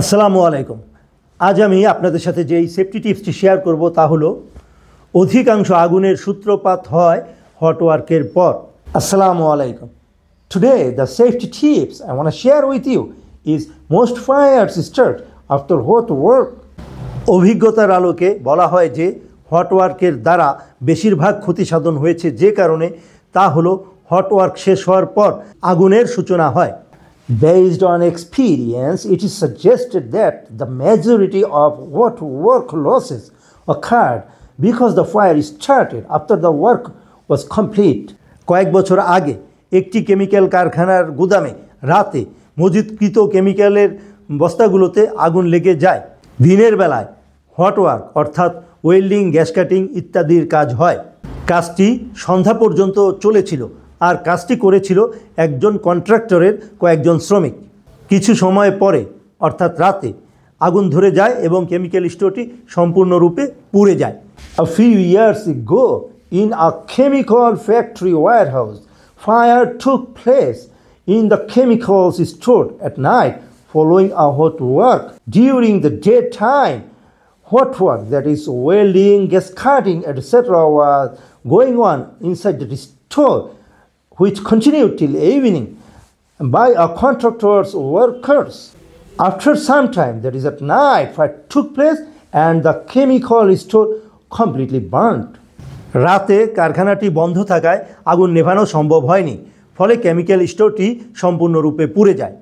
আসসালামু আলাইকুম। আজ আমি আপনাদের সাথে যেই সেফটি টিপসটি শেয়ার করব তা হলো অধিকাংশ আগুনের সূত্রপাত হয় হট ওয়ার্কের পর। আসসালামু আলাইকুম। Today the safety tips I want to share with you is most fires start after hot work. অভিজ্ঞতার আলোকে বলা হয় যে হট ওয়ার্কের দ্বারা বেশিরভাগ ক্ষতি সাধন হয়েছে যে কারণে তা হলো হট ওয়ার্ক শেষ হওয়ার পর আগুনের সূচনা হয়। Based on experience, it is suggested that the majority of hot work losses occurred because the fire started after the work was complete. কয়েক বছর আগে একটি কেমিক্যাল কারখানার গুদামে রাতে মজুতকৃত কেমিক্যালের বস্তাগুলোতে আগুন লেগে যায়। দিনের বেলায় হট ওয়ার্ক অর্থাৎ ওয়েল্ডিং, গ্যাস কাটিং ইত্যাদির কাজ হয়। কাজটি সন্ধ্যা পর্যন্ত চলেছিল আর কাজটি করেছিল একজন কন্ট্রাক্টরের কয়েকজন শ্রমিক। কিছু সময় পরে অর্থাৎ রাতে আগুন ধরে যায় এবং কেমিক্যাল স্টোরটি সম্পূর্ণরূপে পুড়ে যায়। A few years ago in a chemical factory warehouse, fire took place in the chemicals store at night following a hot work. During the daytime, hot work, that is welding, gas cutting, etc. was going on inside the store, which continued till evening by a contractor's workers. After some time, that is at night, fire took place and the chemical store completely burnt. রাতে কারখানাটি বন্ধ থাকায় আগুন নেভানো সম্ভব হয়নি, ফলে chemical স্টোরটি সম্পূর্ণরূপে পুড়ে যায়।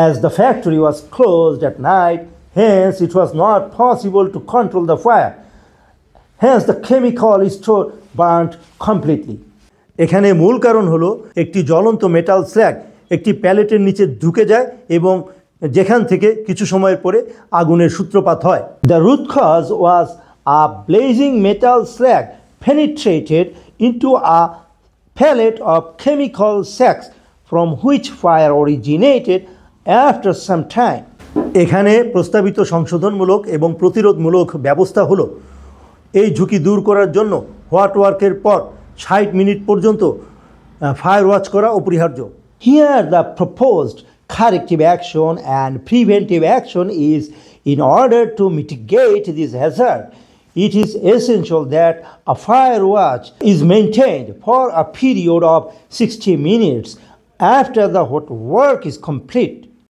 As the factory was closed at night, hence it was not possible to control the fire. Hence the chemical store burnt completely. এখানে মূল কারণ হলো একটি জ্বলন্ত মেটাল স্ল্যাগ একটি প্যালেটের নিচে ঢুকে যায় এবং যেখান থেকে কিছু সময়ের পরে আগুনের সূত্রপাত হয়। The root cause was a blazing metal slag penetrated into a pellet of chemical sacks from which fire originated after some time. এখানে প্রস্তাবিত সংশোধনমূলক এবং প্রতিরোধমূলক ব্যবস্থা হলো এই ঝুঁকি দূর করার জন্য হট ওয়ার্কের পর 60 মিনিট পর্যন্ত ফায়ার ওয়াচ করা অপরিহার্য। Here the proposed corrective action and preventive action is in order to mitigate this hazard. It is essential that a fire watch is maintained for a period of 60 minutes after the hot work is complete.